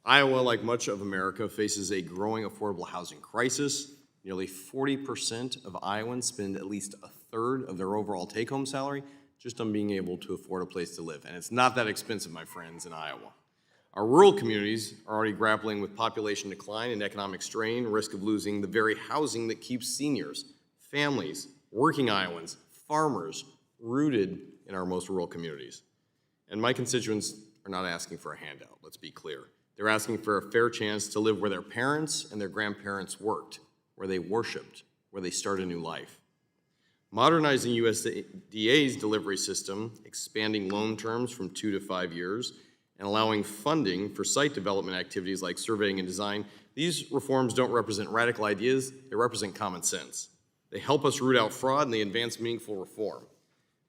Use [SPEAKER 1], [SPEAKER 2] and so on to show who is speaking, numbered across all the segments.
[SPEAKER 1] Iowa, like much of America, faces a growing affordable housing crisis. Nearly 40% of Iowans spend at least a third of their overall take-home salary just on being able to afford a place to live. And it's not that expensive, my friends, in Iowa. Our rural communities are already grappling with population decline and economic strain, risk of losing the very housing that keeps seniors, families, working Iowans, farmers rooted in our most rural communities. And my constituents are not asking for a handout, let's be clear. They're asking for a fair chance to live where their parents and their grandparents worked, where they worshiped, where they start a new life. Modernizing USDA's delivery system, expanding loan terms from 2 to 5 years, and allowing funding for site development activities like surveying and design, these reforms don't represent radical ideas, they represent common sense. They help us root out fraud and they advance meaningful reform.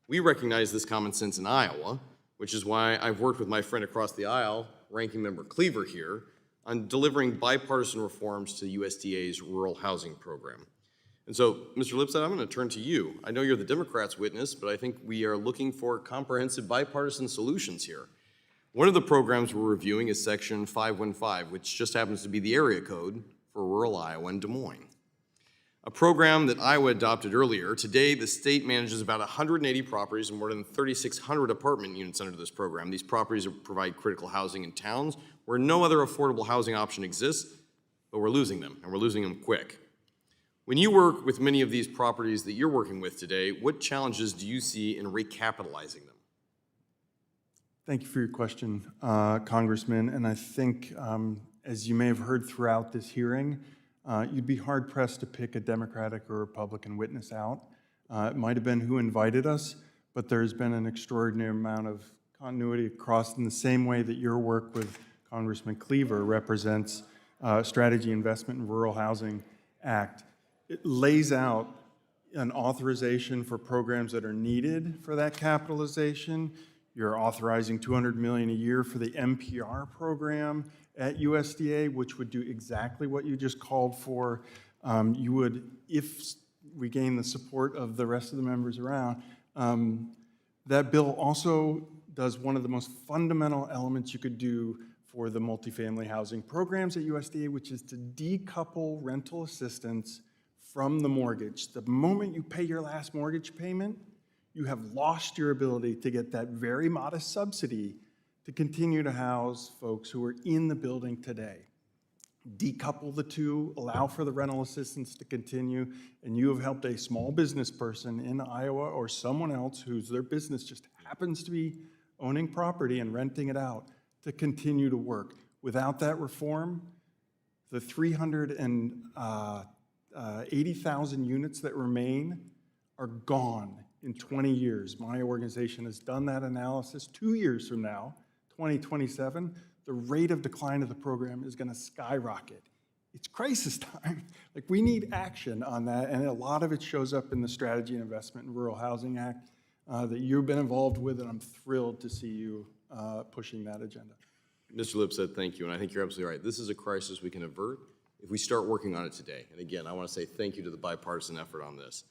[SPEAKER 1] We recognize this common sense in Iowa, which is why I've worked with my friend across the aisle, Ranking Member Cleaver here, on delivering bipartisan reforms to USDA's rural housing program. And so, Mr. Lipset, I'm going to turn to you. I know you're the Democrats' witness, but I think we are looking for comprehensive bipartisan solutions here. One of the programs we're reviewing is Section 515, which just happens to be the area code for rural Iowa and Des Moines. A program that Iowa adopted earlier. Today, the state manages about 180 properties and more than 3,600 apartment units under this program. These properties provide critical housing in towns where no other affordable housing option exists, but we're losing them, and we're losing them quick. When you work with many of these properties that you're working with today, what challenges do you see in recapitalizing them?
[SPEAKER 2] Thank you for your question, Congressman. And I think, as you may have heard throughout this hearing, you'd be hard-pressed to pick a Democratic or Republican witness out. It might have been who invited us, but there's been an extraordinary amount of continuity across in the same way that your work with Congressman Cleaver represents Strategy Investment in Rural Housing Act. It lays out an authorization for programs that are needed for that capitalization. You're authorizing $200 million a year for the MPR program at USDA, which would do exactly what you just called for. You would, if we gain the support of the rest of the members around, that bill also does one of the most fundamental elements you could do for the multifamily housing programs at USDA, which is to decouple rental assistance from the mortgage. The moment you pay your last mortgage payment, you have lost your ability to get that very modest subsidy to continue to house folks who are in the building today. Decouple the two, allow for the rental assistance to continue, and you have helped a small business person in Iowa or someone else whose their business just happens to be owning property and renting it out to continue to work. Without that reform, the 380,000 units that remain are gone in 20 years. My organization has done that analysis. 2 years from now, 2027, the rate of decline of the program is going to skyrocket. It's crisis time. Like, we need action on that, and a lot of it shows up in the Strategy and Investment in Rural Housing Act that you've been involved with, and I'm thrilled to see you pushing that agenda.
[SPEAKER 1] Mr. Lipset, thank you, and I think you're absolutely right. This is a crisis we can avert if we start working on it today. And again, I want to say thank you to the bipartisan effort on this.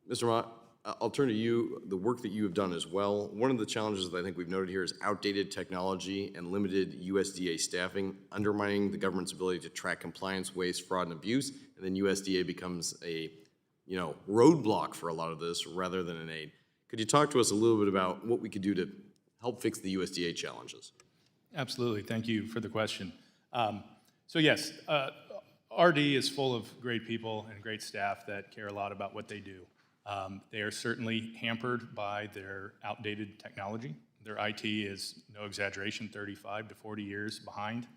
[SPEAKER 1] Mr. Mott, I'll turn to you, the work that you have done as well. One of the challenges that I think we've noted here is outdated technology and limited USDA staffing, undermining the government's ability to track compliance, waste, fraud, and abuse, and then USDA becomes a roadblock for a lot of this rather than an aid. Could you talk to us a little bit about what we could do to help fix the USDA challenges?
[SPEAKER 3] Absolutely. Thank you for the question. So yes, RD is full of great people and great staff that care a lot about what they do. They are certainly hampered by their outdated technology. Their IT is, no exaggeration, 35 to 40 years behind.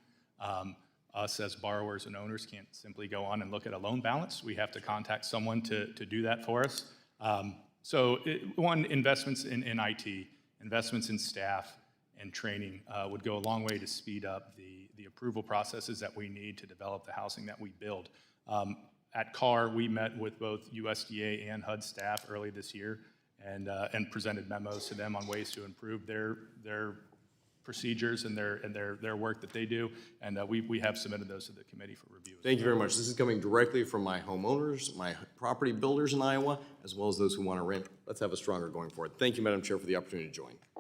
[SPEAKER 3] Us as borrowers and owners can't simply go on and look at a loan balance. We have to contact someone to do that for us. Investments in IT, investments in staff and training would go a long way to speed up the approval processes that we need to develop the housing that we build. At CAR, we met with both USDA and HUD staff early this year and presented memos to them on ways to improve their procedures and their work that they do, and we have submitted those to the committee for review.
[SPEAKER 1] Thank you very much. This is coming directly from my homeowners, my property builders in Iowa, as well as those who want to rent. Let's have a stronger going forward. Thank you, Madam Chair, for the opportunity to join.